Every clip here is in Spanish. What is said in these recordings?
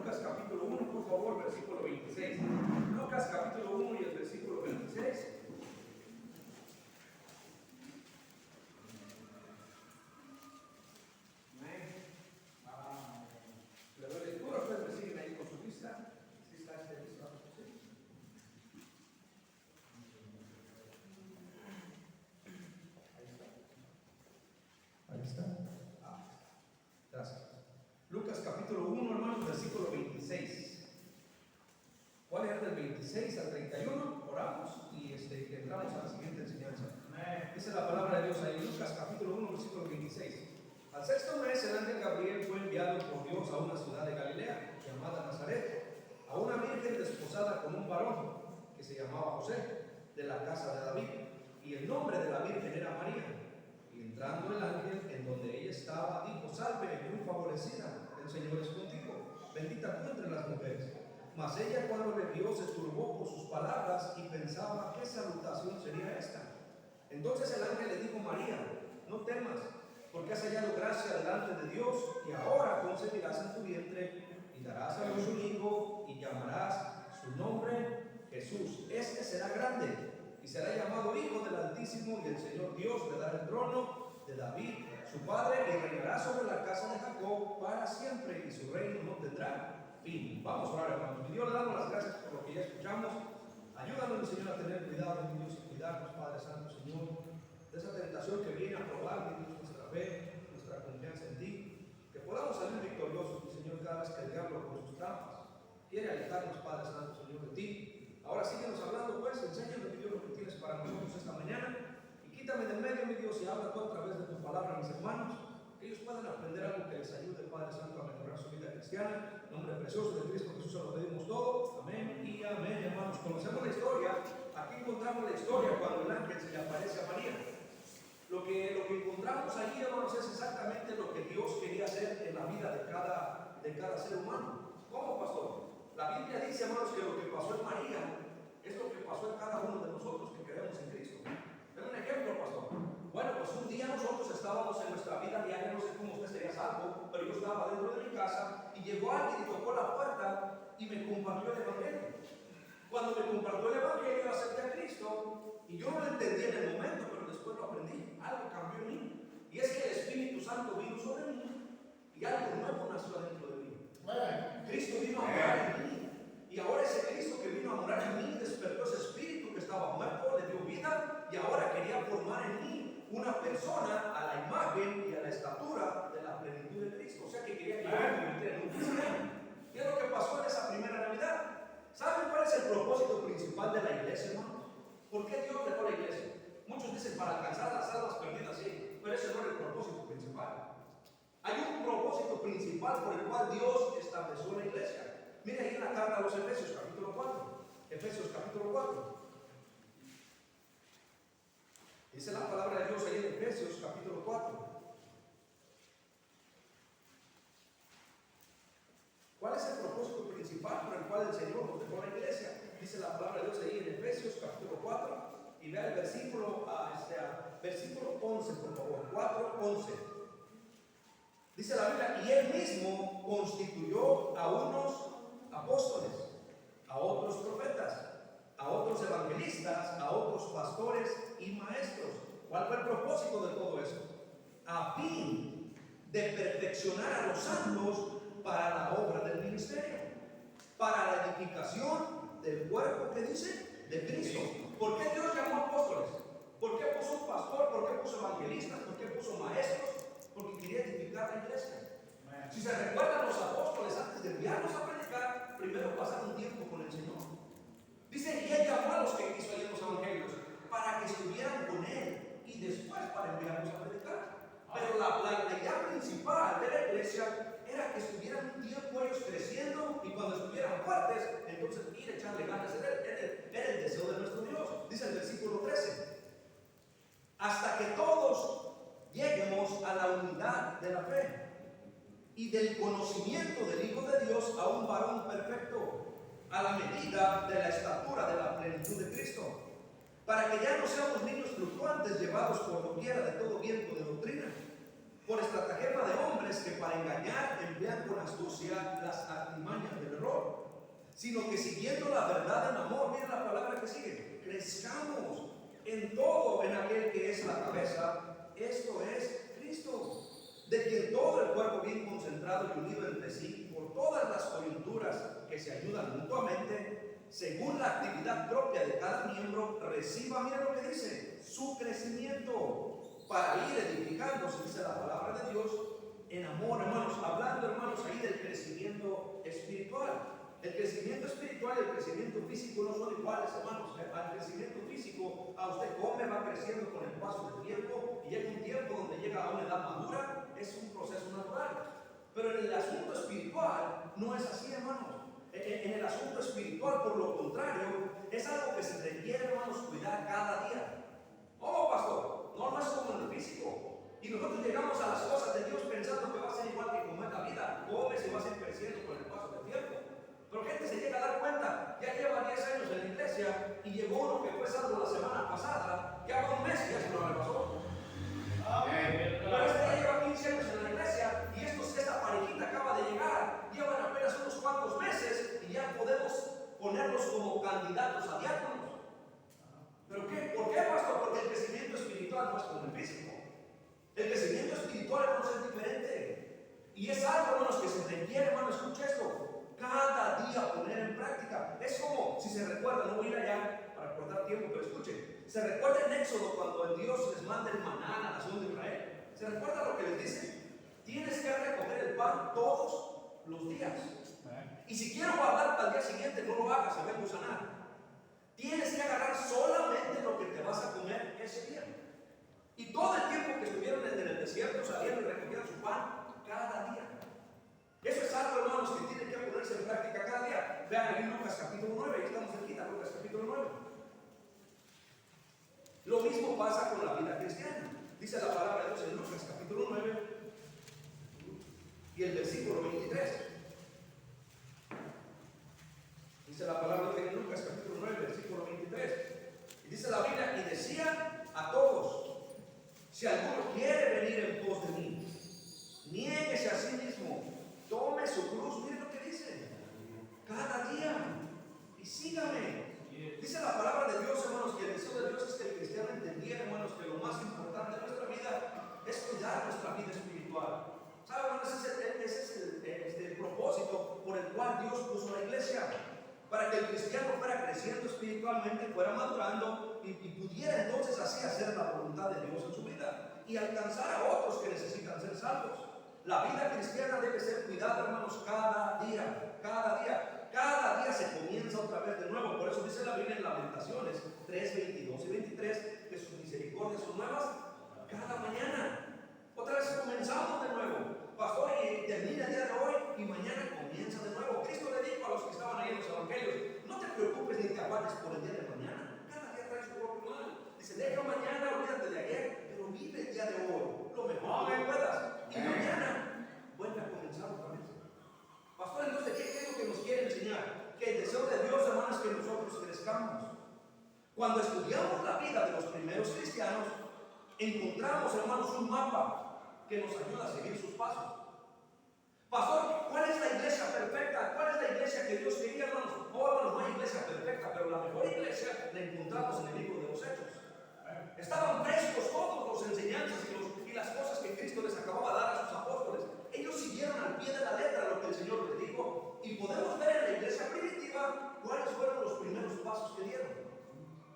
Lucas capítulo 1, por favor, versículo 26. Lucas capítulo 1 y el versículo 26. Le doy lectura, ustedes me siguen ahí con su vista. ¿Sí está este listo? Ahí está. Gracias. Lucas capítulo 1, hermanos, versículo 26. ¿Cuál era del 26 al 31? Oramos y entramos a la siguiente enseñanza. Dice la palabra de Dios ahí, Lucas capítulo 1, versículo 26. Al sexto mes, el ángel Gabriel fue enviado por Dios a una ciudad de Galilea, llamada Nazaret, a una virgen desposada con un varón que se llamaba José, de la casa de David, y el nombre de la virgen era María. Y entrando el ángel en donde ella estaba, dijo: Salve, muy favorecida, el Señor es contigo, bendita tú entre las mujeres. Mas ella, cuando le vio, se turbó por sus palabras y pensaba: ¿qué salutación sería esta? Entonces el ángel le dijo: María, no temas, porque has hallado gracia delante de Dios, y ahora concebirás en tu vientre y darás a luz un hijo y llamarás su nombre Jesús. Este será grande y será llamado Hijo del Altísimo, y el Señor Dios le dará el trono de David, su padre, y reinará sobre la casa de Jacob para siempre, y su reino no tendrá fin. Vamos a orar, hermanos. Mi Dios, le damos las gracias por lo que ya escuchamos. Ayúdanos, Señor, a tener cuidado, mi Dios, y cuidarnos, Padre Santo, Señor, de esa tentación que viene a probar, mi Dios, nuestra fe, nuestra confianza en ti. Que podamos salir victoriosos, mi Señor, cada vez que el diablo con sus trampas quiere alejarnos, Padre Santo, Señor, de ti. Ahora síguenos hablando, pues, enséñanos, mi Dios, lo que tienes para nosotros esta mañana. Y quítame de en medio, mi Dios, y habla tú a través de tu palabra, mis hermanos, que ellos puedan aprender algo que les ayude, Padre Santo, a mejorar su vida cristiana. En nombre precioso de Cristo Jesús se lo pedimos todo. Amén y amén, hermanos. Conocemos la historia. Aquí encontramos la historia cuando el ángel se le aparece a María. Lo que encontramos allí, hermanos, es exactamente lo que Dios quería hacer en la vida de cada ser humano. ¿Cómo, pastor? La Biblia dice, hermanos, que lo que pasó en María es lo que pasó en cada uno de nosotros que creemos en Cristo. Tengo un ejemplo, pastor. Bueno, pues un día nosotros estábamos en nuestra vida diaria, no sé cómo usted sería salvo, pero yo estaba dentro de mi casa y llegó alguien y tocó la puerta y me compartió el Evangelio. Cuando me compartió el Evangelio, yo acepté a Cristo y yo no lo entendí en el momento, pero después lo aprendí. Algo cambió en mí. Y es que el Espíritu Santo vino sobre mí y algo nuevo nació adentro de mí. Cristo vino a morar en mí. Y ahora ese Cristo que vino a morar en mí despertó ese espíritu que estaba muerto, le dio vida y ahora quería formar en mí una persona a la imagen y a la estatura de la plenitud de Cristo. O sea que quería que yo me convirtiera en un cristiano. ¿Qué es lo que pasó en esa primera Navidad? ¿Saben cuál es el propósito principal de la iglesia, hermanos? ¿Por qué Dios dejó la iglesia? Muchos dicen para alcanzar las almas perdidas, sí, pero ese no era el propósito principal. Hay un propósito principal por el cual Dios estableció la iglesia. Mira ahí en la carta a los Efesios, capítulo 4. Efesios, capítulo 4. Dice la palabra de Dios ahí en Efesios, capítulo 4. ¿Cuál es el propósito principal por el cual el Señor nos dejó la iglesia? Dice la palabra de Dios ahí en Efesios, capítulo 4. Y vea el versículo, versículo 11, por favor. 4:11. Dice la Biblia: y Él mismo constituyó a unos apóstoles, a otros profetas, a otros evangelistas, a otros pastores y maestros. ¿Cuál fue el propósito de todo eso? A fin de perfeccionar a los santos para la obra del ministerio, para la edificación del cuerpo, que dice, de Cristo. ¿Por qué Dios llamó apóstoles? ¿Por qué puso pastor? ¿Por qué puso evangelistas? ¿Por qué puso maestros? Porque quería edificar la iglesia. Si se recuerdan, los apóstoles, antes de enviarlos a predicar, primero pasaron tiempo con el Señor. Dice: y Él llamó a los que quiso allí en los evangelios para que estuvieran con Él y después para enviarlos a predicar. Pero la idea principal de la iglesia era que estuvieran un tiempo ellos creciendo, y cuando estuvieran fuertes, entonces ir a echarle ganas. Era el deseo de nuestro Dios. Dice el versículo 13: hasta que todos lleguemos a la unidad de la fe y del conocimiento del Hijo de Dios, a un varón perfecto, a la medida de la estatura de la plenitud de Cristo, para que ya no seamos niños fluctuantes, llevados por doquiera de todo viento de doctrina, por estratagema de hombres que para para engañar emplean con astucia las artimañas del error, sino que siguiendo la verdad en amor, miren la palabra que sigue, crezcamos en todo en aquel que es la cabeza, esto es Cristo, de quien todo el cuerpo bien concentrado y unido entre sí, por todas las coyunturas que se ayudan mutuamente, según la actividad propia de cada miembro, reciba, miren lo que dice, su crecimiento para ir edificándose, dice la palabra de Dios, en amor, hermanos, hablando, hermanos, ahí del crecimiento espiritual. El crecimiento espiritual y el crecimiento físico no son iguales, hermanos. Al crecimiento físico, a usted come, va creciendo con el paso del tiempo, y llega un tiempo donde llega a una edad madura, es un proceso natural. Pero en el asunto espiritual no es así, hermanos. En el asunto espiritual, por lo contrario, es algo que se requiere, hermanos, cuidar cada día. ¿Cómo, pastor? No es como en el físico. Y nosotros llegamos a las cosas de Dios pensando que va a ser igual que como es la vida. Comes y vas a ir creciendo con el paso del tiempo. Pero gente se llega a dar cuenta, ya lleva 10 años en la iglesia y llegó uno que fue salvo la semana pasada, ya va un mes y ya se lo repasó. Pero este ya lleva 15 años en la iglesia y esta parejita acaba de llegar, llevan apenas unos cuantos meses y ya podemos ponerlos como candidatos a diáconos. ¿Pero qué? ¿Por qué, pastor? Porque el crecimiento espiritual no es como el físico. El crecimiento espiritual, hermanos, es diferente. Y es algo, hermanos, que se requiere, hermanos, escucha esto, cada día poner en práctica. Es como, si se recuerda, no voy a ir allá para cortar tiempo, pero escuchen, se recuerda en Éxodo cuando Dios les manda el maná a la nación de Israel. ¿Se recuerda lo que les dice? Tienes que recoger el pan todos los días. Y si quiero guardar para el día siguiente, no lo hagas, se va a gusanar. Tienes que agarrar solamente lo que te vas a comer ese día. Y todo el tiempo que estuvieron en el desierto salieron y recogían su pan cada día. Eso es algo, hermanos, que tiene que ponerse en práctica cada día. Vean ahí Lucas capítulo 9, ahí estamos cerquita, Lucas capítulo 9. Lo mismo pasa con la vida cristiana. Dice la palabra de Dios en Lucas capítulo 9 y el versículo 23. Dice la palabra de Dios en Lucas capítulo 9, versículo 23. Y dice la Biblia, y decía a todos: si alguno quiere venir en pos de mí, niéguese a sí mismo, tome su cruz, miren lo que dice, cada día, y sígame. Dice la palabra de Dios, hermanos, que el deseo de Dios es que el cristiano entendiera, hermanos, que lo más importante de nuestra vida es cuidar nuestra vida espiritual. ¿Saben, hermanos? Ese es el propósito por el cual Dios puso la iglesia, para que el cristiano fuera creciendo espiritualmente, fuera madurando y pudiera entonces así hacer la voluntad de Dios en su vida y alcanzar a otros que necesitan ser salvos. La vida cristiana debe ser cuidada, hermanos, cada día, cada día. Cada día se comienza otra vez de nuevo. Por eso dice la Biblia en Lamentaciones 3, 22 y 23 que sus misericordias son nuevas cada mañana. Otra vez comenzamos de nuevo. Pastor, y termina el día de hoy y mañana comienza de nuevo. Cristo le dijo a los que estaban ahí en los evangelios: no te preocupes ni te aguantes por el día de mañana. Cada día trae su propio mal. Dice: deja mañana, olvídate de ayer, pero vive el día de hoy lo mejor que puedas. Y mañana vuelve a comenzar otra vez. Pastor, entonces, ¿qué es lo que nos quiere enseñar? Que el deseo de Dios, hermanos, es que nosotros crezcamos. Cuando estudiamos la vida de los primeros cristianos, encontramos, hermanos, un mapa que nos ayuda a seguir sus pasos. Pastor, ¿cuál es la iglesia perfecta? ¿Cuál es la iglesia que Dios quería, hermanos? Oh, hermanos, no hay iglesia perfecta, pero la mejor iglesia la encontramos en el libro de los Hechos. Estaban frescos todos los enseñanzas y las cosas que Cristo les acababa de dar a sus apóstoles. Ellos siguieron al pie de la letra lo que el Señor les dijo, y podemos ver en la iglesia primitiva cuáles fueron los primeros pasos que dieron.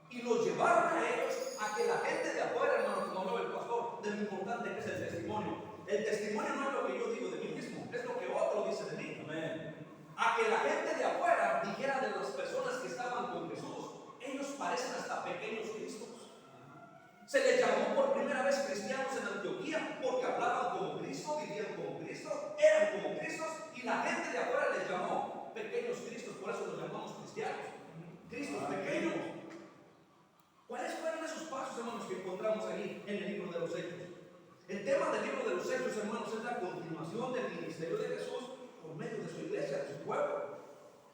Y los llevaron a ellos a que la gente de afuera, hermanos, como hablaba el pastor, de lo importante que es el testimonio. El testimonio no es lo que yo digo de mí mismo, es lo que otro dice de mí. Amén. A que la gente de afuera dijera de las personas que estaban con Jesús: ellos parecen hasta pequeños Cristos. Se les llamó por primera vez cristianos en Antioquía porque hablaban como Cristo, vivían como Cristo, eran como Cristos, y la gente de afuera les llamó pequeños Cristos. Por eso los llamamos cristianos, Cristos pequeños. ¿Cuáles fueron esos pasos, hermanos, que encontramos ahí en el libro de los Hechos? El tema del libro de los Hechos, hermanos, es la continuación del ministerio de Jesús por medio de su iglesia, de su pueblo.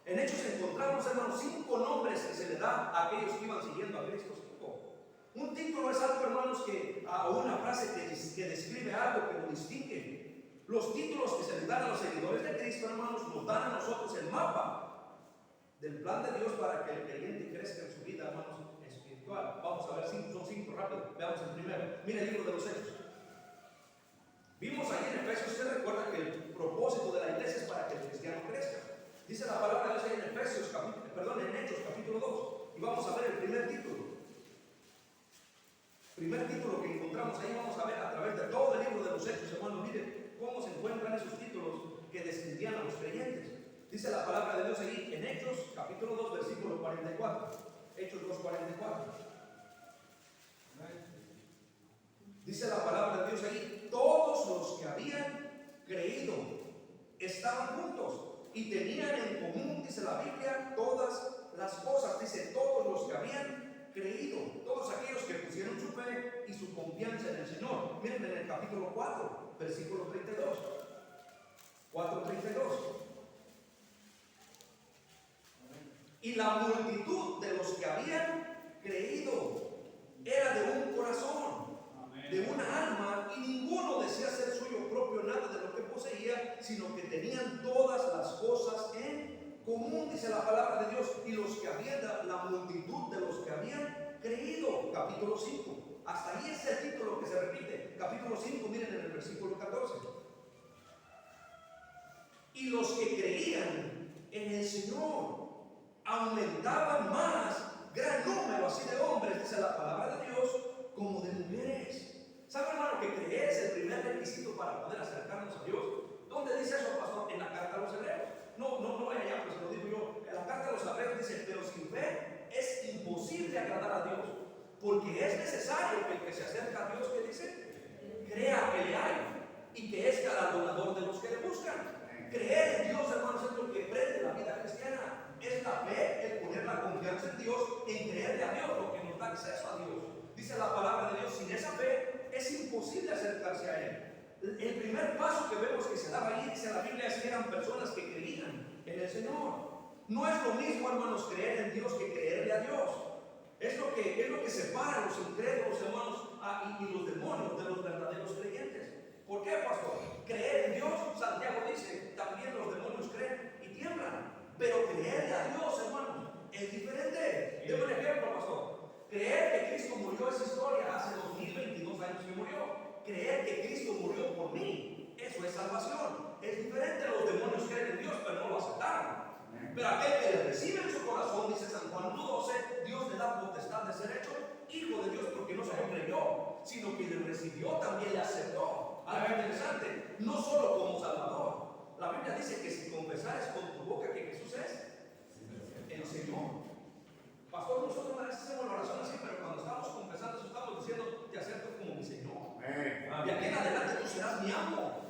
En Hechos encontramos, hermanos, 5 nombres que se le da a aquellos que iban siguiendo a Cristo. Un título es algo, hermanos, o una frase que describe algo, que lo distingue. Los títulos que se les dan a los seguidores de Cristo, hermanos, nos dan a nosotros el mapa del plan de Dios para que el creyente crezca en su vida, hermanos, espiritual. Vamos a ver son cinco rápido. Veamos el primero. Mira el libro de los Hechos. Vimos ahí en Efesios, usted recuerda que el propósito de la iglesia es para que el cristiano crezca. Dice la palabra de Dios ahí en en Hechos capítulo 2. Y vamos a ver el primer título. Primer título que encontramos ahí, vamos a ver a través de todo el libro de los Hechos, hermanos. Miren cómo se encuentran esos títulos que descendían a los creyentes. Dice la palabra de Dios ahí en Hechos capítulo 2, versículo 44. Hechos 2, 44. Dice la palabra de Dios ahí: todos los que habían creído estaban juntos y tenían en común, dice la Biblia, todas las cosas. Dice todos los que habían creído, todos aquellos que pusieron su fe y su confianza en el Señor. Miren en el capítulo 4, versículo 32. 4:32. Y la multitud de los que habían creído era de un corazón, de una alma, y ninguno decía ser suyo propio nada de lo que poseía, sino que tenían todas las cosas en común, dice la palabra de Dios. Y los que habían, la multitud de los que habían creído, capítulo 5. Hasta ahí es el título que se repite. Capítulo 5, miren en el versículo 14. Y los que creían en el Señor aumentaban más, gran número así de hombres, dice la palabra de Dios, como de mujeres. ¿Sabe, hermano, que creer es el primer requisito para poder acercarnos a Dios? ¿Dónde dice eso, pastor? En la carta a los Hebreos. No vaya allá, pues se lo digo yo. En la carta a los Hebreos dice: pero sin fe es imposible agradar a Dios, porque es necesario que el que se acerca a Dios, ¿qué dice? Crea que le hay y que es galardonador de los que le buscan. Creer en Dios, hermanos, es lo que prende la vida cristiana. Es la fe, el poner la confianza en Dios, en creerle a Dios, lo que nos da acceso a Dios. Dice la palabra de Dios: sin esa fe es imposible acercarse a Él. El primer paso que vemos que se daba ahí, dice la Biblia, es que eran personas que creían en el Señor. No es lo mismo, hermanos, creer en Dios que creerle a Dios. Es lo que separa a los incrédulos, hermanos, y los demonios de los verdaderos creyentes. ¿Por qué, pastor? Creer en Dios, Santiago dice, también los demonios creen y tiemblan. Pero creerle a Dios, hermanos, es diferente. Deme un ejemplo, pastor. Creer que Cristo murió es historia. Hace 2022 años que murió. Creer que Cristo murió por mí, eso es salvación. Es diferente. Los demonios creen en Dios, pero no lo aceptaron. Pero aquel que le recibe en su corazón, dice San Juan 1:12, Dios le da potestad de ser hecho hijo de Dios, porque no solo creyó, sino que le recibió, también le aceptó. Algo interesante, no solo como Salvador. La Biblia dice que si confesares con tu boca que Jesús es el Señor. Pastor, nosotros a veces hacemos la oración así, pero cuando estamos confesando eso, estamos diciendo: te acepto como mi Señor. De aquí en adelante tú serás mi amo.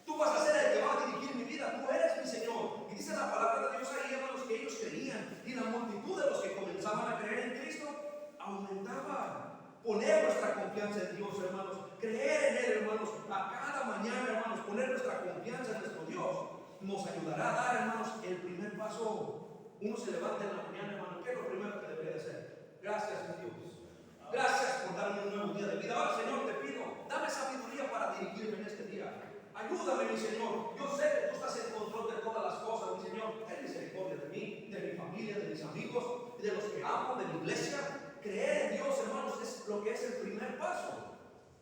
Tú vas a ser el que va a dirigir mi vida. Tú eres mi Señor. Y dice la palabra de Dios ahí, hermanos, que ellos creían. Y la multitud de los que comenzaban a creer en Cristo aumentaba. Poner nuestra confianza en Dios, hermanos. Creer en Él, hermanos. A cada mañana, hermanos, poner nuestra confianza en nuestro Dios nos ayudará a dar, hermanos, el primer paso. Uno se levanta en la mañana, hermano. ¿Qué es lo primero que debería de hacer? Gracias, mi Dios. Gracias por darme un nuevo día de vida. Ahora, Señor, te pido, dame sabiduría para dirigirme en este día. Ayúdame, mi Señor. Yo sé que tú estás en control de todas las cosas, mi Señor. Ten misericordia de mí, de mi familia, de mis amigos, de los que amo, de mi iglesia. Creer en Dios, hermanos, es lo que es el primer paso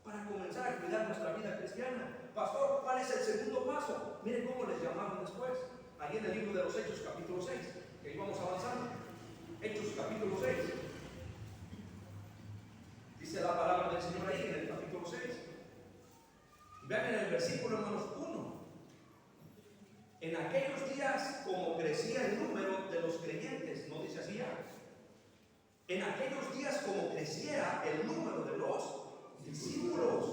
para comenzar a cuidar nuestra vida cristiana. Pastor, ¿cuál es el segundo paso? Miren cómo les llamaron después. Allí en el libro de los Hechos, capítulo 6. Que ahí vamos avanzando. Hechos, capítulo 6. Dice la palabra del Señor ahí en el capítulo 6. Vean en el versículo, hermanos, 1. En aquellos días, como crecía el número de los creyentes, no dice así ya. En aquellos días, como creciera el número de los discípulos,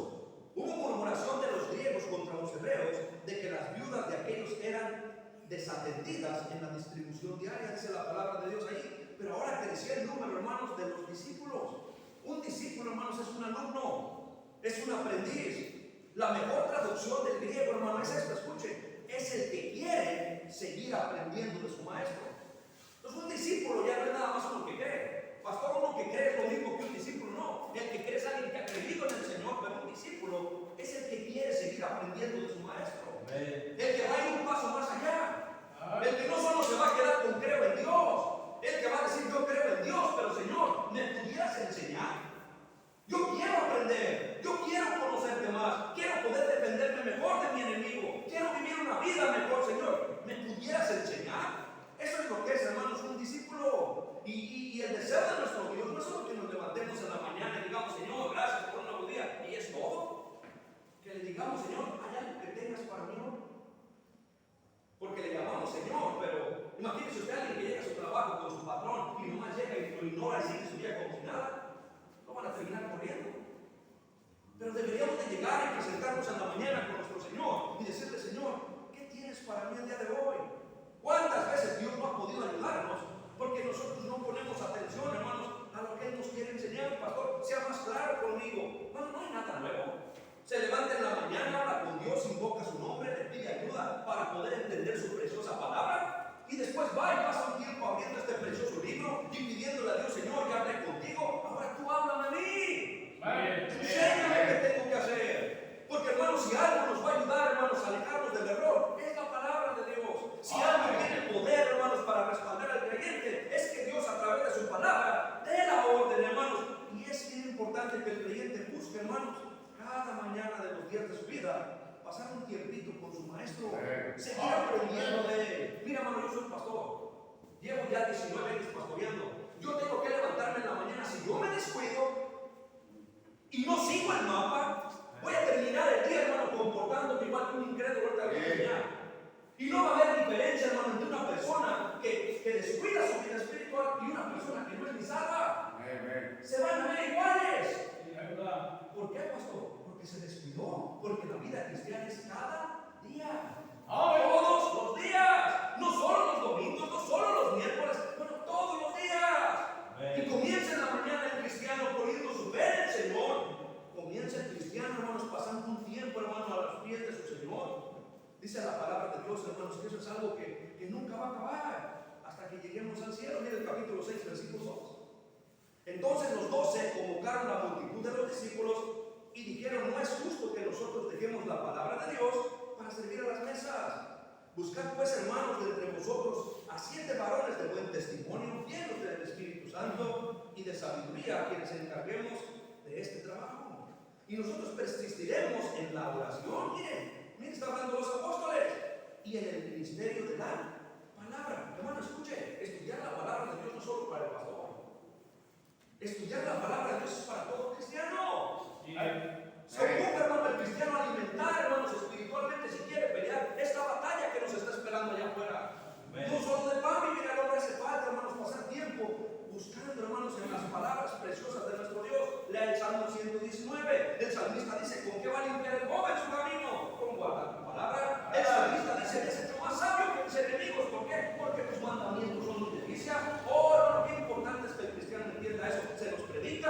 hubo murmuración de los griegos contra los hebreos de que las viudas de aquellos eran desatendidas en la distribución diaria, dice la palabra de Dios ahí. Pero ahora crecía el número, hermanos, de los discípulos. Un discípulo, hermanos, es un alumno, es un aprendiz. La mejor traducción del griego, hermano, es esta, escuchen: es el que quiere seguir aprendiendo de su maestro. Entonces, un discípulo ya no es nada más uno que cree. Pastor, uno que cree es lo mismo que un discípulo, no. El que cree es alguien que ha creído en el Señor, pero un discípulo es el que quiere seguir aprendiendo de su maestro. El que va a ir un paso más allá. El que no solo se va a quedar con creo en Dios. El que va a decir yo creo en Dios, pero Señor, ¿me pudieras enseñar? Yo quiero aprender. Yo quiero conocerte más. Quiero poder defenderme mejor de mi enemigo. Quiero vivir una vida mejor, Señor. ¿Me pudieras enseñar? Eso es lo que es, hermanos, un discípulo. Y el deseo de nuestro Dios no es solo que nos levantemos en la mañana y digamos, Señor, gracias por un nuevo día. Y es todo. Que le digamos, Señor, ¿hay algo que tengas para mí hoy? Porque le llamamos Señor, pero imagínese usted a alguien que llega a su trabajo con su patrón y nomás llega y lo ignora y sigue su día como si nada. No van a terminar corriendo. Pero deberíamos de llegar y presentarnos en la mañana con nuestro Señor y decirle, Señor, ¿qué tienes para mí el día de hoy? ¿Cuántas veces Dios no ha podido ayudarnos? Porque nosotros no ponemos atención, hermanos, a lo que Él nos quiere enseñar. Pastor, sea más claro conmigo. Bueno, no hay nada nuevo. Se levanta en la mañana, habla con Dios, invoca su nombre, le pide ayuda para poder entender su preciosa palabra. Y después va y pasa un tiempo abriendo este precioso libro y pidiéndole a Dios, Señor, ya hablé contigo, ahora tú háblame a mí. Enséñame qué tengo que hacer. Porque, hermanos, si algo nos va a ayudar, hermanos, a alejarnos del error, es la palabra de Dios. Si algo tiene poder, hermanos, para respaldar al creyente, es que Dios a través de su palabra dé la orden, hermanos. Y es bien importante que el creyente busque, hermanos, cada mañana de los días de su vida, pasar un tiempito con su maestro, seguir aprendiendo de él. Mira, hermano, yo soy pastor, llevo ya 19 años pastoreando. Yo tengo que levantarme en la mañana. Si yo me descuido y no sigo el mapa, voy a terminar el día, hermano, comportándome igual que un incrédulo. Y no va a haber diferencia, hermano, entre una persona que descuida su vida espiritual y una persona que no es ni salva. Se van a ver iguales. ¿Por qué, pastor? Porque se descuidó. Porque la vida cristiana es cada día. Todos los días. No solo los domingos, no solo los miércoles, bueno, todos los días. Y comienza en la mañana el cristiano poniendo su fe en el Señor. Comienza el cristiano, hermanos, pasando un tiempo, hermano, a los pies de su Señor. Dice la palabra de Dios, hermanos, que eso es algo que nunca va a acabar hasta que lleguemos al cielo. Mira el capítulo 6, versículo 2. Entonces los 12 convocaron la multitud de los discípulos y dijeron, no es justo que nosotros dejemos la palabra de Dios para servir a las mesas. Buscad pues, hermanos, de entre vosotros a 7 varones de buen testimonio, llenos del Espíritu Santo y de sabiduría, a quienes encarguemos de este trabajo. Y nosotros persistiremos en la oración. Miren, está hablando los apóstoles, y en el ministerio de la palabra. Hermano, escuche, estudiar la palabra de Dios no solo para el pastor. Estudiar la palabra de Dios es para todo cristiano. Se ocupa, hermano, el cristiano alimentar, hermanos, espiritualmente, si quiere pelear esta batalla que nos está esperando allá afuera. No solo de pan vivir al hombre, hace falta, hermanos, pasar tiempo buscando, hermanos, en las palabras preciosas de nuestro Dios. Lea el Salmo 119. El salmista dice, ¿con qué va a limpiar el joven su camino? Con guardar tu palabra. El salmista dice, eres hecho más sabio que mis enemigos. ¿Por qué? Porque tus mandamientos son mi delicia. Oh, hermano, qué importante es que el cristiano entienda eso. Se los predica,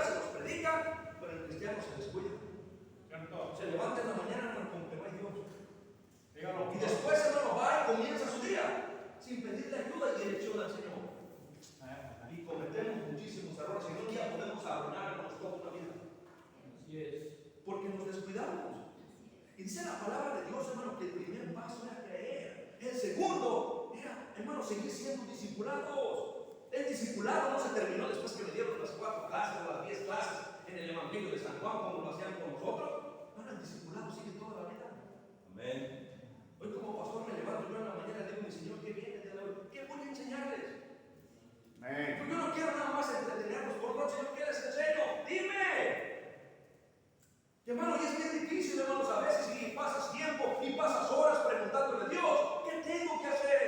pero el cristiano se descuida. Se levanta en la mañana, hermano, como que no hay Dios. Y después, hermano, va y comienza su día sin pedirle ayuda y dirección al Señor. Y cometemos muchísimos errores. En un día podemos arruinar, hermanos, toda una vida. Así es. Porque nos descuidamos. Y dice la palabra de Dios, hermano, que el primer paso era creer. El segundo era, hermano, seguir siendo discipulados. El discipulado no se terminó después que me dieron las 4 clases o las 10 clases en el Evangelio de San Juan, como lo hacían con nosotros. Bueno, el discipulado sigue toda la vida. Amén. Hoy como pastor me levanto yo en la mañana y digo, mi Señor, ¿qué viene de hoy? ¿Qué voy a enseñarles? Amén. Pues yo no quiero nada más entretenerlos por noche, Señor, ¿qué les enseño? Dime. Y, hermano, y es bien difícil, hermanos, a veces, y pasas tiempo y pasas horas preguntándole a Dios, ¿qué tengo que hacer?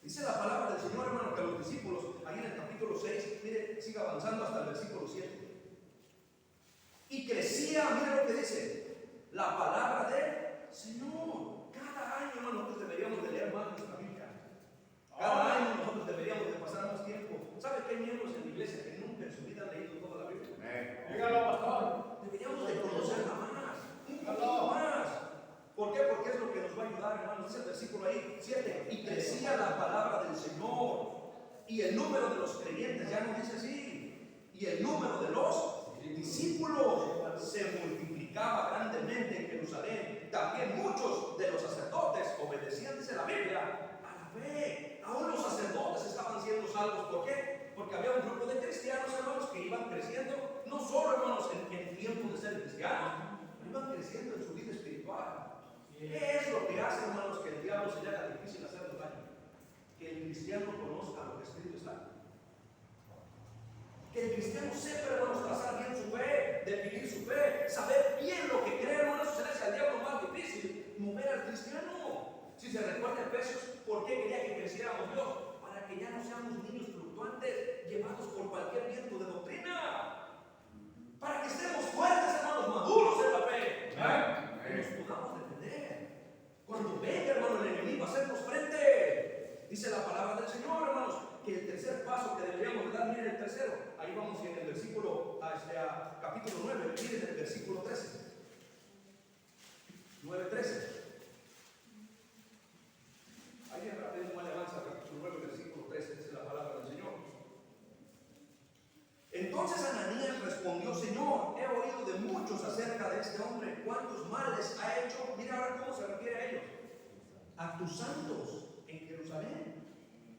Dice la palabra del Señor, hermano, que los discípulos, ahí en el capítulo 6, mire, sigue avanzando hasta el versículo 7. Y crecía, mire lo que dice, la palabra del Señor. Cada año, hermano, nosotros deberíamos de leer más nuestra Biblia. Cada año nosotros deberíamos de pasar más tiempo. ¿Sabe que hay miembros en la iglesia que nunca en su vida han leído toda la Biblia? Dígalo, pastor. Deberíamos de conocerla más, un poquito más. ¿Por qué? Porque es lo que nos va a ayudar, hermanos. Dice el versículo ahí, 7. Y crecía la palabra del Señor. Y el número de los creyentes, ya no dice así. Y el número de los discípulos se multiplicaba grandemente en Jerusalén. También muchos de los sacerdotes solo, hermanos, en tiempo de ser cristianos, iban creciendo en su vida espiritual. ¿Qué es lo que hace, hermanos, que el diablo se le haga difícil hacernos daño? Que el cristiano conozca lo que escrito está. Que el cristiano sepa, hermanos, trazar bien su fe, definir su fe, saber bien lo que cree, hermanos. Se le hace al diablo más difícil mover al cristiano. Si se recuerda Efesios, ¿por qué quería que creciéramos Dios? Para que ya no seamos niños fluctuantes, llevados por cualquier viento de doctrina. Para que estemos fuertes, hermanos, maduros en la fe. Que nos podamos defender. Cuando venga, hermano, el enemigo a hacernos frente. Dice la palabra del Señor, hermanos, que el tercer paso que deberíamos dar, miren el tercero. Ahí vamos en el versículo, capítulo 9, miren el versículo 13. 9:13. Ahí bien rápido, no le avanza, capítulo 9, versículo 13, dice la palabra del Señor. Entonces Ananías respondió: Señor, he oído de muchos acerca de este hombre, cuántos males ha hecho. Mira ahora cómo se refiere a ellos: a tus santos en Jerusalén.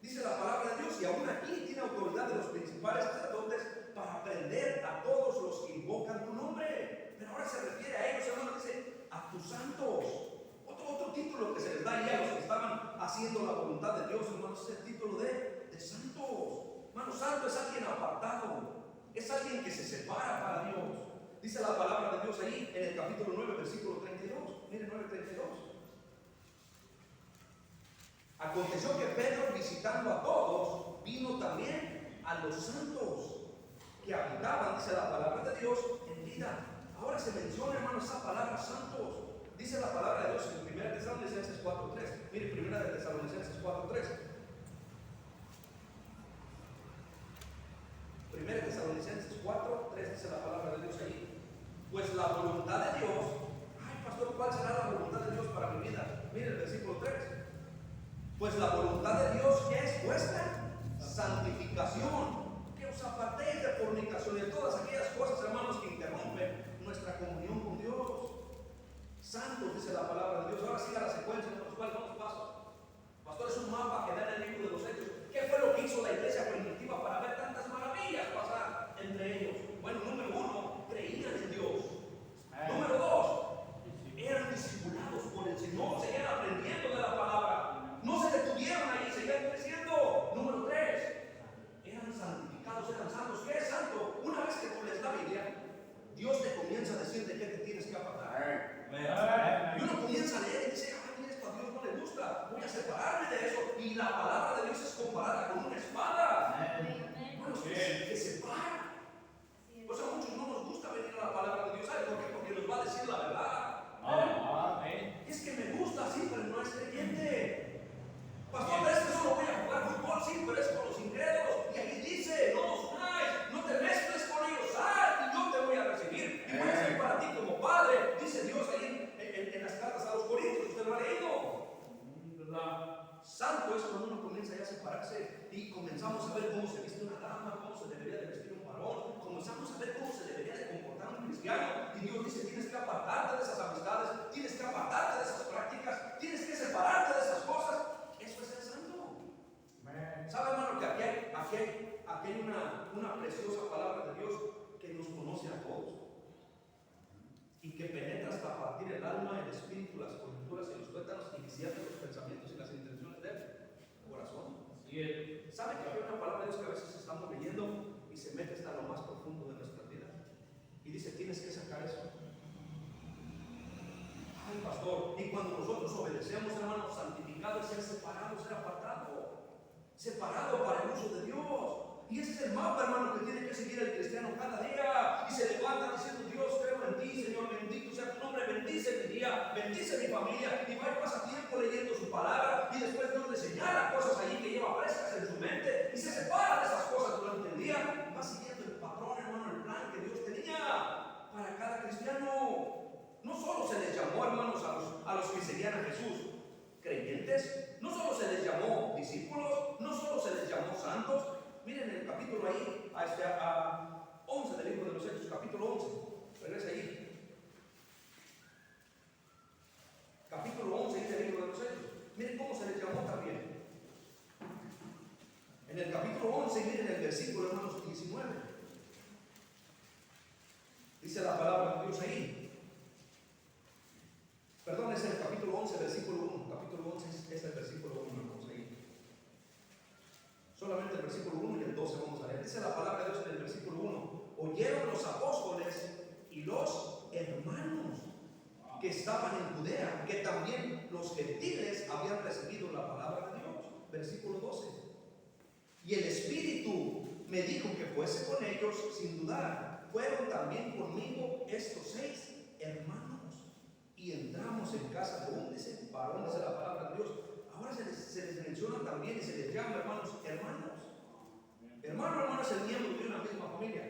Dice la palabra de Dios, y aún aquí tiene autoridad de los principales sacerdotes para prender a todos los que invocan tu nombre. Pero ahora se refiere a ellos, hermano, dice: a tus santos. Otro título que se les da ahí a los que estaban haciendo la voluntad de Dios, hermanos, es el título de santos. Hermano, santo es alguien apartado, es alguien que se separa para Dios. Dice la palabra de Dios ahí en el capítulo 9, versículo 32. Miren, 9:32. Aconteció que Pedro, visitando a todos, vino también a los santos que habitaban, dice la palabra de Dios, en Lida. Ahora se menciona, hermano, esa palabra santos. Dice la palabra de Dios en 1 Tesalonicenses 4:3. Mire, 1 Tesalonicenses 4:3. 1 Tesalonicenses 4:3 dice la palabra de Dios ahí. Pues la voluntad de Dios. Ay, pastor, ¿cuál será la voluntad de Dios para mi vida? Mire el versículo 3. Pues la voluntad de Dios, ¿qué es vuestra? Santificación. Que os apartéis de fornicación y de todas aquellas cosas, hermanos, que interrumpen nuestra comunión con Dios. Santos, dice la palabra de Dios. Ahora siga la secuencia, hermanos. ¿Cuáles son los pasos? Pastor, es un mapa que da en el libro de los Hechos. ¿Qué fue lo que hizo la iglesia primitiva para ver tantas maravillas pasar entre ellos? Bueno, número 1, creían en Dios. Número 2, eran discipulados por el Señor, seguían aprendiendo de la palabra. No se detuvieron ahí, seguían creciendo. Número 3, eran santificados, eran santos. ¿Qué es santo? Una vez que tú lees la Biblia, Dios te comienza a decir de qué te tienes que apartar. Y uno comienza a leer y dice: mira, esto a Dios no le gusta, voy a separarme de eso. Y la palabra de Dios es comparada con una espada. Bueno, que separa. Por eso a muchos no nos gusta venir a la palabra de Dios. ¿Sabe por qué? Porque nos va a decir la verdad. Es que me gusta, sí, pero no es creyente. Pastor, pero es que solo voy a jugar fútbol, sí, pero es con los incrédulos. Y aquí dice: no os unáis, no te mezcles con ellos, sal y yo te voy a recibir. Y voy a ser para ti como padre. Dice Dios ahí en las cartas a los Corintios, usted lo ha leído. Santo es cuando uno comienza ya a separarse y comenzamos a ver cómo se viste una dama, cómo se debería de vestir un varón, comenzamos a ver cómo se debería de comportar un cristiano. Y Dios dice: tienes que apartarte de esas amistades, tienes que apartarte de esas prácticas, tienes que separarte de esas cosas. Eso es ser santo. ¿Sabe, hermano, que aquí hay una preciosa palabra de Dios que nos conoce a todos y que penetra hasta partir el alma, el espíritu, las coyunturas y los tuétanos, y discierne los pensamientos y las intenciones del corazón? ¿Sabe que hay una palabra de Dios que a veces estamos leyendo y se mete hasta lo más profundo de nuestras vidas? Y dice: tienes que sacar eso. Ay, pastor, y cuando nosotros obedecemos, hermanos, santificado es ser separado, ser apartado, separado para el uso de Dios. Y ese es el mapa, hermano, que tiene que seguir el cristiano cada día. Y se levanta diciendo: Dios, creo en ti, Señor, bendito sea tu nombre, bendice mi día, bendice mi familia. Y va y pasa tiempo leyendo su palabra, y después Dios le señala cosas allí que lleva frescas en su mente, y se separa de esas cosas durante el día, y va siguiendo el patrón, hermano, el plan que Dios tenía para cada cristiano. No solo se les llamó, hermanos, a los que seguían a Jesús creyentes, no solo se les llamó discípulos, no solo se les llamó santos. Miren el capítulo ahí, a 11 del libro de los Hechos, capítulo 11, regresa ahí. Capítulo 11 del libro de los Hechos. Miren cómo se les llamó también. En el capítulo 11, miren el versículo, hermanos, 19. versículo 12. Y el Espíritu me dijo que fuese con ellos sin dudar. Fueron también conmigo estos 6 hermanos. Y entramos en casa de un varón, dice la palabra de Dios. Ahora se les menciona también y se les llama hermanos. Hermano es el miembro de una misma familia.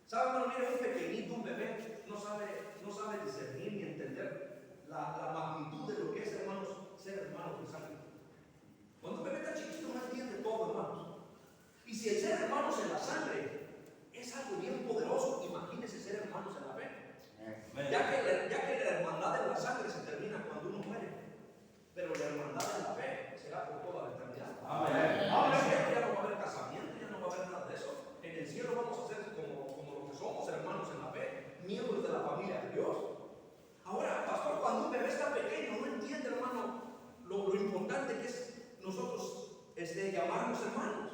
¿Sabe, hermano? Mira, un pequeñito, un bebé, no sabe discernir ni entender la magnitud de lo que es, hermanos, ser hermanos de sangre. Cuando un bebé está chiquito no entiende todo, hermanos. Y si el ser hermanos en la sangre es algo bien poderoso, imagínense ser hermanos en la fe. Ya que la hermandad en la sangre se termina cuando uno muere, pero la hermandad en la fe será por toda la eternidad. Amén. Ya no va a haber casamiento, ya no va a haber nada de eso. En el cielo vamos a ser como lo que somos, hermanos en la fe, miembros de la familia de Dios. Ahora, pastor, cuando un bebé está pequeño, no entiende, hermano, lo importante que es nosotros llamarnos hermanos.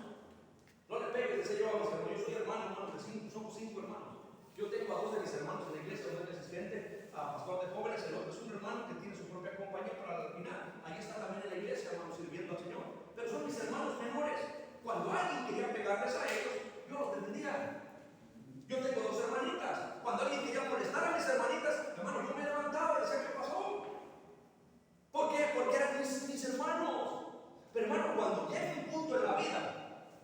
No le pegues, decía yo a mis hermanos, yo soy hermano de 5, somos 5 hermanos. Yo tengo a 2 de mis hermanos en la iglesia, uno es asistente, a pastor de jóvenes, el otro es un hermano que tiene su propia compañía para el final. Ahí está también en la iglesia, hermanos, sirviendo al Señor. Pero son mis hermanos menores. Cuando alguien quería pegarles a ellos, yo los defendía. Yo tengo 2 hermanitas. Cuando alguien quería molestar a mis hermanitas, hermano, yo me levantaba y decía, ¿qué pasó? ¿Por qué? Porque eran mis hermanos. Pero hermano, cuando llega un punto en la vida